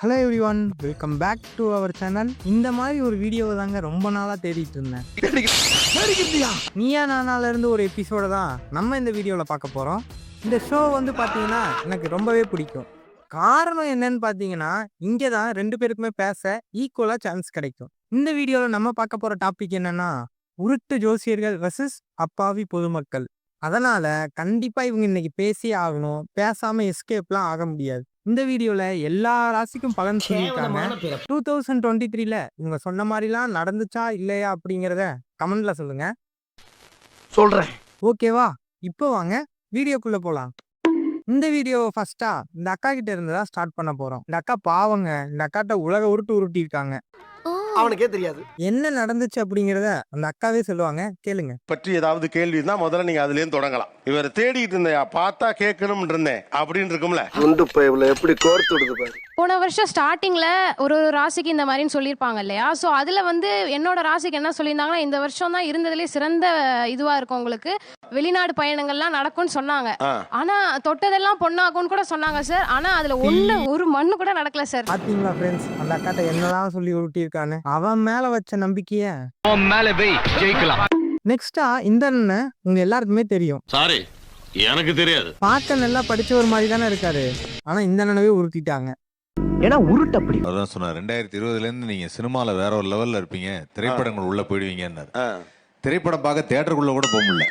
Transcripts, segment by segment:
Hello everyone, welcome back to our channel. இந்த மாதிரி ஒரு வீடியோவை தாங்க ரொம்ப நாளாக தேடிட்டு இருந்தேன். நீயா நானால இருந்து ஒரு எபிசோட தான் நம்ம இந்த வீடியோவில் பார்க்க போகிறோம். இந்த ஷோ வந்து பார்த்தீங்கன்னா எனக்கு ரொம்பவே பிடிக்கும். காரணம் என்னன்னு பார்த்தீங்கன்னா, இங்கே தான் ரெண்டு பேருக்குமே பேச ஈக்குவலாக சான்ஸ் கிடைக்கும். இந்த வீடியோவில் நம்ம பார்க்க போகிற டாபிக் என்னன்னா, உருட்டு ஜோசியர்கள் வெர்சஸ் அப்பாவி பொதுமக்கள். அதனால கண்டிப்பா இவங்க இன்னைக்கு பேசியே ஆகணும். பேசாம எஸ்கேப்லாம் ஆக முடியாது. இந்த வீடியோல எல்லா ராசிக்கும் பலன் சொல்லியிருக்காங்க. 2023ல இவங்க சொன்ன மாதிரிலாம் நடந்துச்சா இல்லையா அப்படிங்கிறத கமெண்ட்ல சொல்லுங்க. சொல்றேன். ஓகேவா? இப்போ வாங்க வீடியோக்குள்ள போலாம். இந்த வீடியோ ஃபர்ஸ்டா இந்த அக்கா கிட்ட இருந்து தான் ஸ்டார்ட் பண்ண போறோம். இந்த அக்கா பாவங்க, இந்த அக்காட்ட உலக உருட்டி இருக்காங்க. அவனுக்கே தெரியாது என்ன நடந்துச்சு அப்படிங்கிறத அந்த அக்காவே சொல்லுவாங்க, கேளுங்க. பற்றி ஏதாவது கேள்வி இருந்தா முதல்ல நீங்க அதுல இருந்து தொடங்கலாம். இவர் தேடிட்டு இருந்தேன், பார்த்தா கேட்கணும் இருந்தேன் அப்படின்னு இருக்கும்ல. குண்டு பைப்ல எப்படி கோர்த்து விடுது பாரு. போன வருஷம் ஸ்டார்டிங்ல ஒரு ராசிக்கு இந்த மாதிரின்னு சொல்லியிருப்பாங்க இல்லையா? ஸோ அதுல வந்து என்னோட ராசிக்கு என்ன சொல்லியிருந்தாங்கன்னா, இந்த வருஷம் தான் இருந்ததுலேயே சிறந்த இதுவா இருக்கும் உங்களுக்கு, வெளிநாடு பயணங்கள்லாம் நடக்கும்னு சொன்னாங்க. ஆனா தொட்டதெல்லாம் பொண்ணாகும்னு கூட சொன்னாங்க சார். ஆனா அதுல ஒரு மண்ணு கூட நடக்கல சார். பாத்தீங்களா ஃப்ரெண்ட்ஸ், அந்த அக்காட்ட என்னதான் சொல்லி உருட்டி இருக்கான்னு. அவன் மேல வச்ச நம்பிக்கைய நெக்ஸ்டா இந்த அண்ணன் உங்க எல்லாருக்குமே தெரியும். சாரி, எனக்கு தெரியாது. பார்க்க நல்லா படிச்ச ஒரு மாதிரி தானே இருக்காரு. ஆனா இந்த அண்ணனவே உருட்டிட்டாங்க. ஏன்னா உருட்டு அப்படி. அதான் சொன்னார், 2020ல இருந்து நீங்க சினிமால வேற ஒரு லெவல்ல இருப்பீங்க, திரைப்படங்கள் உள்ள போயிடுவீங்கன்னாரு. திரைப்படம் பார்க்க தியேட்டருக்குள்ள கூட போக முடியல.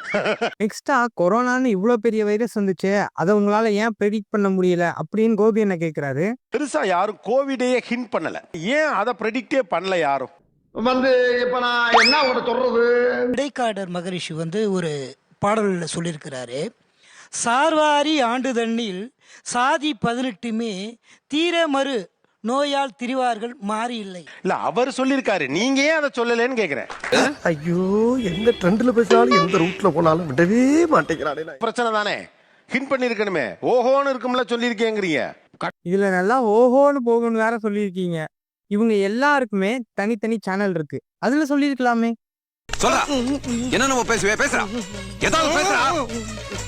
நெக்ஸ்டா கொரோனான்னு இவ்வளவு பெரிய வைரஸ் வந்துச்சு, அதை உங்களால ஏன் ப்ரெடிக்ட் பண்ண முடியல அப்படின்னு கோபி என்ன கேக்குறாரு. பெருசா யாரும் கோவிடையே ஹிண்ட் பண்ணல, ஏன் அதை ப்ரெடிக்டே பண்ணல யாரும்? வந்து இப்ப நான் என்ன உங்களை சொல்றது? இடைக்காடர் மகரிஷி வந்து ஒரு பாடல்ல சொல்லியிருக்கிறாரு, சார்வாரி ஆண்டு தண்ணில் சாதி 18மே தீர மறு நோயால் திரிவார்கள் மாறி இல்லை. இல்ல அவர் சொல்லியிருக்காரு, நீங்க ஏன் அதை சொல்லலன்னு கேக்குறேன். ஐயோ, எந்த ட்ரெண்ட்ல பேசினாலும் எந்த ரூட்ல போனாலும் விடவே மாட்டேங்கிறானே. பிரச்சனை தானே, ஹிண்ட் பண்ணிருக்கணுமே. ஓஹோன்னு இருக்கும்ல சொல்லியிருக்கேங்கிறீங்க. இதுல நல்லா ஓஹோன்னு போகணும்னு வேற சொல்லியிருக்கீங்க. இவங்க எல்லாருக்குமே தனித்தனி சேனல் இருக்கு, அதுல சொல்லியிருக்கலாமே.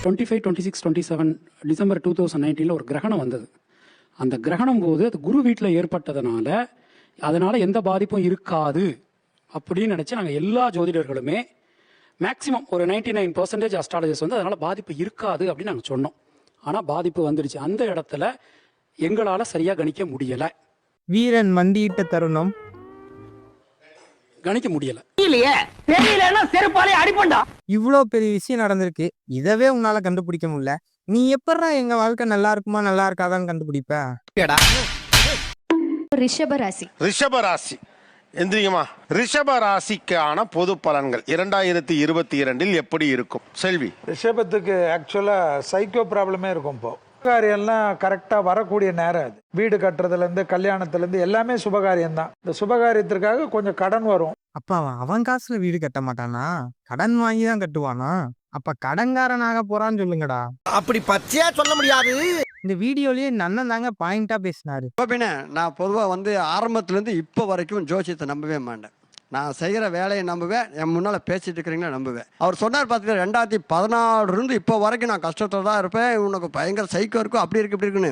25, 26, 27 டிசம்பர் 2019 ஒரு கிரகணம் வந்தது. அந்த கிரகணம் போது அது குரு வீட்டில் ஏற்பட்டதுனால அதனால எந்த பாதிப்பும் இருக்காது அப்படின்னு நினைச்சு நாங்கள் எல்லா ஜோதிடர்களுமே மேக்சிமம் ஒரு 99% அஸ்ட்ராலஜர்ஸ் வந்து அதனால பாதிப்பு இருக்காது அப்படின்னு நாங்கள் சொன்னோம். ஆனால் பாதிப்பு வந்துடுச்சு. அந்த இடத்துல எங்களால் சரியாக கணிக்க முடியலை. வீரன் மண்டியிட்ட தருணம் கணிக்க முடியலை. இவ்வளோ பெரிய விஷயம் நடந்திருக்கு, இதவே உன்னால கண்டுபிடிக்க முடியல. நீ எப்படா எங்க வாழ்க்கை நல்லா இருக்குமா நல்லா இருக்காதான்னு கண்டுபிடிப்ப? ரிஷப ராசி எந்திரிங்கம்மா. ரிஷப ராசிக்கான பொது பலன்கள் 2022 எப்படி இருக்கும் செல்வி? ரிஷபத்துக்கு ஆக்சுவலா சைக்கோ ப்ராப்ளமே இருக்கும். இப்போ சுபகாரியம்லாம் கரெக்டா வரக்கூடிய நேரம் அது. வீடு கட்டுறதுல இருந்து கல்யாணத்துல இருந்து எல்லாமே சுபகாரியம் தான். இந்த சுபகாரியத்திற்காக கொஞ்சம் கடன் வரும். அப்ப அவன் காசுல வீடு கட்ட மாட்டானா? கடன் வாங்கி தான் கட்டுவானா? அப்ப கடன்காரனாக போறான்னு சொல்லுங்கடா. அப்படி பச்சையா சொல்ல முடியாது. இந்த வீடியோலயே நன்னன் தாங்க பாயிண்டா பேசினாரு. நான் பொதுவா வந்து ஆரம்பத்துல இருந்து இப்போ வரைக்கும் ஜோசியத்தை நம்பவே மாட்டேன். நான் செய்கிற வேலையை நம்புவேன், என் முன்னால் பேசிட்டு இருக்கிறீங்களா நம்புவேன். அவர் சொன்னார் பார்த்தீங்கன்னா 2014 இருந்து இப்போ வரைக்கும் நான் கஷ்டத்தில் தான் இருப்பேன், உனக்கு பயங்கர சைக்கோ இருக்கும், அப்படி இருக்கு இப்படி இருக்குன்னு.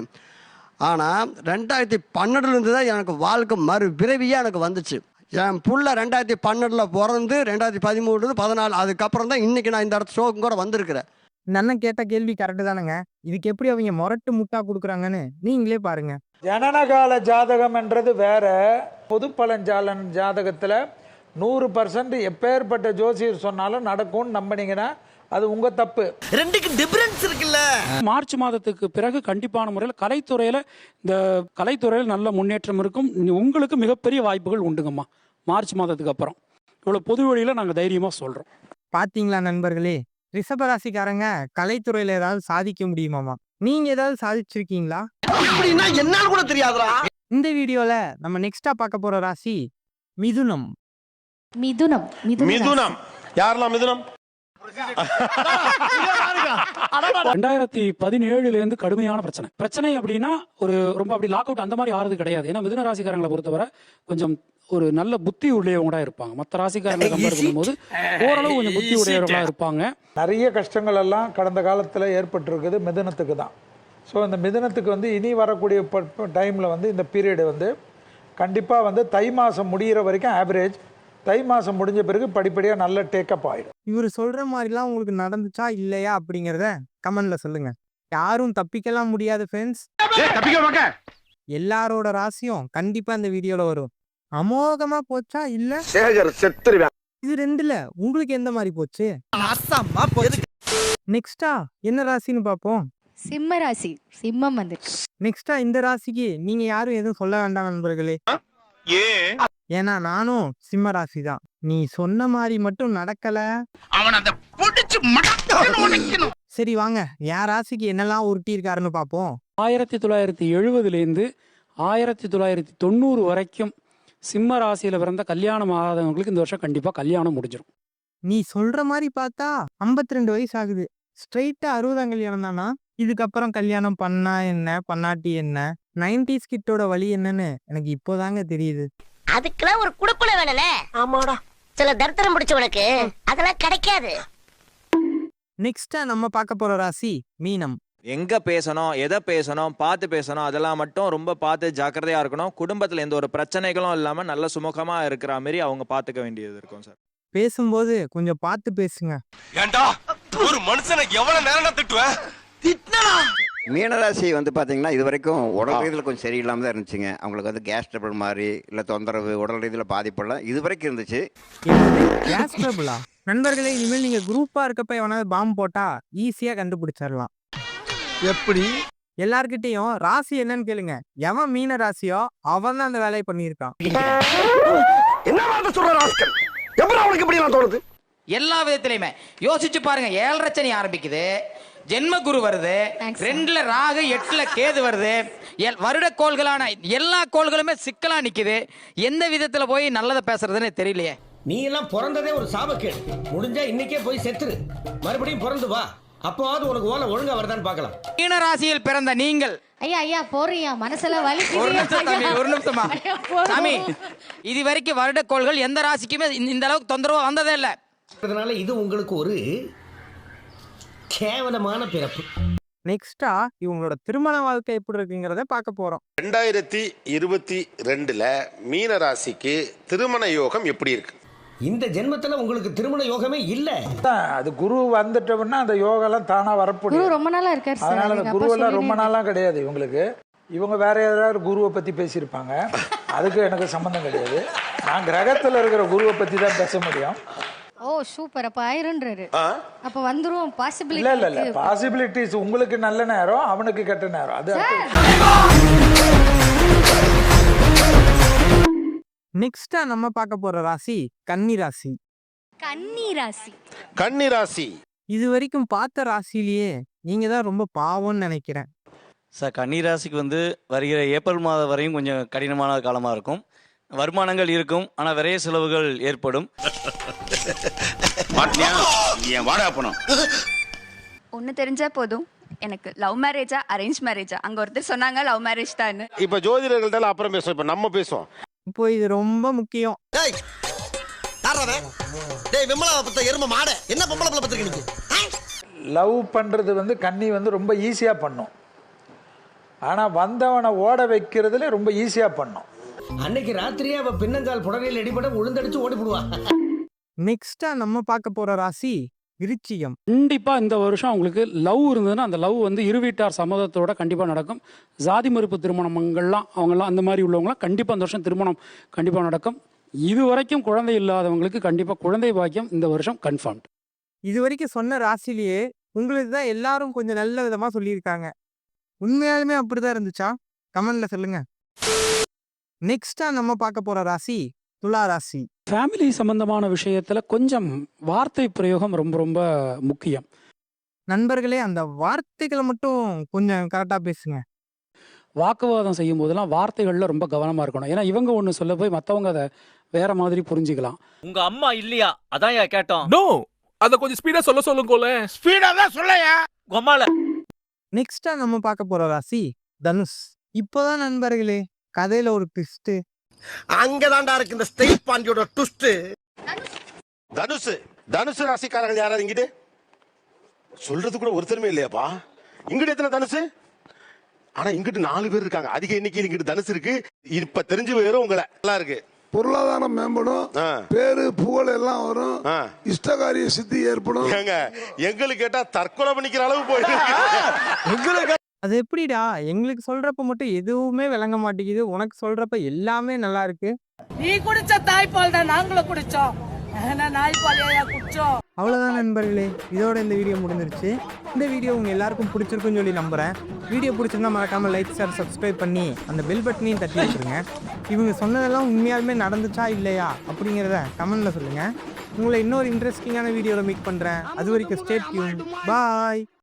ஆனால் 2012 தான் எனக்கு வாழ்க்கை மறு பிறவியாக எனக்கு வந்துச்சு. என் புள்ள 2012 பிறந்து 2013 14 அதுக்கப்புறம் தான் இன்னைக்கு நான் இந்த இடத்து ஷோக்கு கூட வந்திருக்கிறேன். இந்த அண்ணன் கேட்ட கேள்வி கரெக்டு தானுங்க. இதுக்கு எப்படி அவங்க முரட்டு முட்டா கொடுக்குறாங்கன்னு நீங்களே பாருங்க. ஜனனகால ஜாதகம் என்றது வேற, பொது பலன் ஜாதகத்துல 100% எப்பேற்பட்ட ஜோசியர் சொன்னாலும் நடக்கும்னு நம்பினீங்கன்னா அது உங்க தப்பு. ரெண்டுக்கு டிஃபரன்ஸ் இருக்குல்ல. மார்ச் மாதத்துக்கு பிறகு கண்டிப்பான முறையில் கலைத்துறையில் நல்ல முன்னேற்றம் இருக்கும். உங்களுக்கு மிகப்பெரிய வாய்ப்புகள் உண்டுங்கம்மா மார்ச் மாதத்துக்கு அப்புறம். இவ்வளோ பொது வழியில் நாங்கள் தைரியமாக சொல்கிறோம். பாத்தீங்களா நண்பர்களே, ரிஷபராசிக்காரங்க கலைத்துறையில ஏதாவது சாதிக்க முடியுமாமா? நீங்க ஏதாவது சாதிச்சிருக்கீங்களா? என்னன்னு கூட தெரியாதுடா. இந்த வீடியோல நம்ம நெக்ஸ்டா பார்க்க போற ராசி மிதுனம். மிதுனம் யாரெல்லாம் மிதுனம்? 2017 கடுமையான பிரச்சனை அப்படின்னா ஒரு ரொம்ப அப்படி லாக் அவுட் அந்த மாதிரி ஆறது கிடையாது. ஏன்னா மிதுன ராசிக்காரங்களை பொறுத்தவரை கொஞ்சம் ஒரு நல்ல புத்தி உடையவங்களா இருப்பாங்க. மற்ற ராசிக்காரங்களை கம்பேர் பண்ணும்போது ஓரளவு கொஞ்சம் புத்தி உடையவர்களா இருப்பாங்க. நிறைய கஷ்டங்கள் எல்லாம் கடந்த காலத்துல ஏற்பட்டிருக்குது மிதுனத்துக்கு தான். ஸோ இந்த மிதுனத்துக்கு வந்து இனி வரக்கூடிய டைமில் வந்து இந்த பீரியடு வந்து கண்டிப்பாக வந்து தை மாதம் முடிகிற வரைக்கும் ஆவரேஜ், தை மாதம் முடிஞ்ச பிறகு படிப்படியாக நல்ல டேக்கப் ஆகிடும். இவர் சொல்ற மாதிரிலாம் உங்களுக்கு நடந்துச்சா இல்லையா அப்படிங்கிறத கமெண்ட்ல சொல்லுங்க. யாரும் தப்பிக்கலாம் முடியாது ஃப்ரெண்ட்ஸ். எல்லாரோட ராசியும் கண்டிப்பா இந்த வீடியோல வரும். அமோகமா போச்சா இல்ல சேகர் செத்துருவேன். இது ரெண்டுல உங்களுக்கு எந்த மாதிரி போச்சு? நெக்ஸ்டா என்ன ராசின்னு பாப்போம். சிம்ம ராசி, சிம்மம் வந்துச்சு. நெக்ஸ்டா இந்த ராசிக்கு நீங்க யாரும் எதுவும் சொல்ல வேண்டாம் நண்பர்களே. ஏன்னா நானும் சிம்ம ராசி தான். நீ சொன்ன மாதிரி மட்டும் நடக்கல. சரி வாங்க, என் ராசிக்கு என்னெல்லாம் உருட்டி இருக்காருன்னு பாப்போம். 1970 1990 வரைக்கும் சிம்ம ராசியில பிறந்த கல்யாணம் ஆகாதவங்களுக்கு இந்த வருஷம் கண்டிப்பா கல்யாணம் முடிஞ்சிடும். நீ சொல்ற மாதிரி பார்த்தா 52 வயசு ஆகுது. ஸ்ட்ரைட்டா 60 கல்யாணம் தானா? இதுக்கப்புறம் கல்யாணம் பண்ணா என்ன பண்ணாட்டி என்ன? 90s கிட்டோட வழி என்னன்னு எனக்கு இப்போதாங்க தெரியுது. அதுக்கெல்லாம் ஒரு குடுப்புல வேணும்ல. ஆமாடா, சில தர்த்தரம் பிடிச்சவனுக்கு அதெல்லாம் கிடைக்காது. நெக்ஸ்டா நம்ம பார்க்க போற ராசி மீனம். எங்க பேசணும், எதை பேசணும், பார்த்து பேசணும், அதெல்லாம் மட்டும் ரொம்ப பார்த்து ஜாக்கிரதையா இருக்கணும். குடும்பத்துல எந்த ஒரு பிரச்சனைகளும் இல்லாம நல்ல சுமூகமா இருக்கிற மாதிரி அவங்க பாத்துக்க வேண்டியது இருக்கும் சார். பேசும்போது கொஞ்சம் பார்த்து பேசுங்க. ஏண்டா ஒரு மனுஷனை எவ்வளவு நேரம் திட்டுவேன்? மீனராசி வந்து பார்த்தீங்கன்னா இது வரைக்கும் உடல் ரீதியில் கொஞ்சம் சரியில்லாமல் தான் இருந்துச்சுங்க. அவங்களுக்கு வந்து கேஸ் ட்ரபிள் மாதிரி இல்லை தொந்தரவு, உடல் ரீதியில் பாதிப்பெல்லாம் இது வரைக்கும் இருந்துச்சு. கேஸ் ட்ரபிளா? நண்பர்களே, இனிமேல் நீங்க குரூப்பா இருக்கப்ப எவனாவது பாம்பு போட்டா ஈஸியா கண்டுபிடிச்சிடலாம். எப்படி? எல்லார்கிட்டையும் ராசி என்னன்னு கேளுங்க. எவன் மீன ராசியோ அவன் தான் அந்த வேலையை பண்ணியிருக்கான். என்ன வார்த்தை சொல்ற ராஸ்கல்? எப்படி அவனுக்கு இப்படி நான் தோணுது? எல்லா விதத்திலையுமே யோசிச்சு பாருங்க. 7 சனி ஆரம்பிக்குது, ஜென்ம குரு வருது, 2ல ராகு, 8ல கேது வருது, வருட கோள்களான எல்லா கோள்களுமே சிக்கலா நிக்குது. எந்த விதத்துல போய் நல்லதை பேசுறதுன்னு தெரியலையே. நீ எல்லாம் பிறந்ததே ஒரு சாபக்கேடு. முடிஞ்சா இன்னைக்கே போய் செத்துரு, மறுபடியும் பிறந்து வா. அப்போவாது உனக்கு ஓலை ஒழுங்கா வருதான்னு பார்க்கலாம். மீன ராசியில் பிறந்த நீங்கள் ஐயா ஐயா போறியா, மனசுல வலிக்குது. ஒரு நிமிஷமா சாமி, இது வரைக்கும் வருட கோள்கள் எந்த ராசிக்குமே இந்த அளவுக்கு தொந்தரவு வந்ததே இல்ல. அதனால இது உங்களுக்கு ஒரு கேவலமான பிறப்பு. நெக்ஸ்டா இவங்களோட திருமண வாழ்க்கை எப்படி இருக்குங்கிறத பார்க்க போறோம். 2022ல மீன ராசிக்கு திருமண யோகம் எப்படி இருக்கு? இந்த ஜென்மத்துல உங்களுக்கு திருமண யோகமே இல்ல. அது குரு வந்துட்டோம்னா அந்த யோகெல்லாம் தானா வரப்போகுது. குரு ரொம்ப நாளா இருக்காரு சார். அதனால அந்த குருவெல்லாம் ரொம்ப நாளா கிடையாது இவங்களுக்கு. இவங்க வேற ஏதாவது குருவை பத்தி பேசியிருப்பாங்க. அதுக்கு எனக்கு சம்பந்தம் கிடையாது. நான் கிரகத்துல இருக்கிற குருவை பத்தி தான் பேச முடியும். ஓ சூப்பர். அப்ப ஆயிருன்றாரு. அப்ப வந்துரும் பாசிபிலிட்டி. இல்ல இல்ல இல்ல, பாசிபிலிட்டிஸ் உங்களுக்கு நல்ல நேரம், அவனுக்கு கெட்ட நேரம். அது நெக்ஸ்டா நம்ம பார்க்க போற ராசி கன்னி ராசி. கன்னி ராசி. கன்னி ராசி இது வரைக்கும் பார்த்த ராசிலேயே நீங்க தான் ரொம்ப பாவம்னு நினைக்கிறேன். சார், கன்னி ராசிக்கு வந்து வருகிற ஏப்ரல் மாதம் வரையும் கொஞ்சம் கடினமான காலமா இருக்கும். வருமானங்கள் இருக்கும், ஆனா விரைய செலவுகள் ஏற்படும். ஒன்னு தெரிஞ்சா போதும், எனக்கு லவ் மேரேஜா அரேஞ்ச் மேரேஜா? அங்க ஒருத்தர் சொன்னாங்க லவ் மேரேஜ் தான். இப்ப ஜோதிடர்கள்ட்ட அப்புறம் பேசுவோம், இப்ப நம்ம பேசுவோம். இப்போ இது ரொம்ப முக்கியம். லவ் பண்றது வந்து கன்னி வந்து ரொம்ப ஈஸியா பண்ணும். ஆனா வந்தவனை ஓட வைக்கிறதுல ரொம்ப ஈஸியா பண்ணும். அன்னைக்கு ராத்திரியே அவ பின்னங்கால் புடவையில் அடிபட உளுந்தடிச்சு ஓடிவிடுவா. நெக்ஸ்டா நம்ம பார்க்க போற ராசி விருச்சிகம். கண்டிப்பா இந்த வருஷம் அவங்களுக்கு லவ் இருந்ததுன்னா அந்த லவ் வந்து இரு வீட்டார் சம்மதத்தோட கண்டிப்பா நடக்கும். ஜாதி மறுப்பு திருமணங்கள்லாம் அவங்கெல்லாம் அந்த மாதிரி உள்ளவங்களாம் கண்டிப்பா இந்த வருஷம் திருமணம் கண்டிப்பா நடக்கும். இது வரைக்கும் குழந்தை இல்லாதவங்களுக்கு கண்டிப்பா குழந்தை பாக்கியம் இந்த வருஷம் கன்ஃபார்ம். இது வரைக்கும் சொன்ன ராசிலேயே உங்களுக்கு தான் எல்லாரும் கொஞ்சம் நல்ல விதமா சொல்லியிருக்காங்க. உண்மையாலுமே அப்படிதான் இருந்துச்சா? கமெண்ட்ல சொல்லுங்க. நெக்ஸ்டா நம்ம பார்க்க போற ராசி துலா ராசி. ஃபேமிலி சம்பந்தமான விஷயத்துல கொஞ்சம் வார்த்தை பிரயோகம் ரொம்ப ரொம்ப முக்கியம். நண்பர்களே, அந்த வார்த்தைகளை மட்டும் கொஞ்சம் கரெக்டா பேசுங்க. வாக்குவாதம் செய்யும் போதெல்லாம் வார்த்தைகள்ல ரொம்ப கவனமா இருக்கணும். ஏன்னா இவங்க ஒண்ணு சொல்ல போய் மத்தவங்க அதை வேற மாதிரி புரிஞ்சுக்கலாம். உங்க அம்மா இல்லையா? அதான் கேட்டோம். நோ, அத கொஞ்சம் ஸ்பீடா சொல்லுங்க. ஸ்பீடா தான் சொல்லயா கோமால. நெக்ஸ்டா நம்ம பார்க்க போற ராசி தனுஷ். இப்போதான் நண்பர்களே கதையில ஒரு ட்விஸ்ட். அங்கதான்டா இருக்கு இந்த ஸ்டேட் பாண்டியோட ட்விஸ்ட். தனுசு ராசிக்காரர்கள் யாராவது இங்கிட்டு சொல்றது கூட ஒருத்தருமே இல்லையாப்பா? இங்கிட்ட எத்தனை தனுசு? ஆனா இங்கிட்டு 4 பேர் இருக்காங்க. அதிக எண்ணிக்கையில் இங்கிட்டு தனுசு இருக்கு. இப்ப தெரிஞ்சு போயிரும் உங்களை. நல்லா இருக்கு. பொருளாதாரம் மேம்படும், பேரு புகழ் எல்லாம் வரும், இஷ்டகாரிய சித்தி ஏற்படும். எங்களுக்கு கேட்டா தற்கொலை பண்ணிக்கிற அளவு போயிருக்கு. அது எப்படிடா எங்களுக்கு சொல்றப்ப மட்டும் எதுவுமே விளங்க மாட்டேங்குது, உனக்கு சொல்றப்ப எல்லாமே நல்லா இருக்கு. நீ குடிச்ச தாய்ப்பால் தான் நாங்களும் குடிச்சோம். அவ்வளவுதான் நண்பர்களே, இதோட இந்த வீடியோ முடிஞ்சிருச்சு. இந்த வீடியோ உங்க எல்லாருக்கும் பிடிச்சிருக்குன்னு சொல்லி நம்புறேன். வீடியோ பிடிச்சிருந்தா மறக்காம லைக் ஷேர் சப்ஸ்கிரைப் பண்ணி அந்த பெல் பட்டனையும் தட்டி வச்சிருங்க. இவங்க சொன்னதெல்லாம் உண்மையாலுமே நடந்துச்சா இல்லையா அப்படிங்கிறத கமெண்ட்ல சொல்லுங்க. உங்களை இன்னொரு இன்ட்ரெஸ்டிங்கான வீடியோவில் மீட் பண்றேன். அது வரைக்கும் ஸ்டே டியூன். பாய்.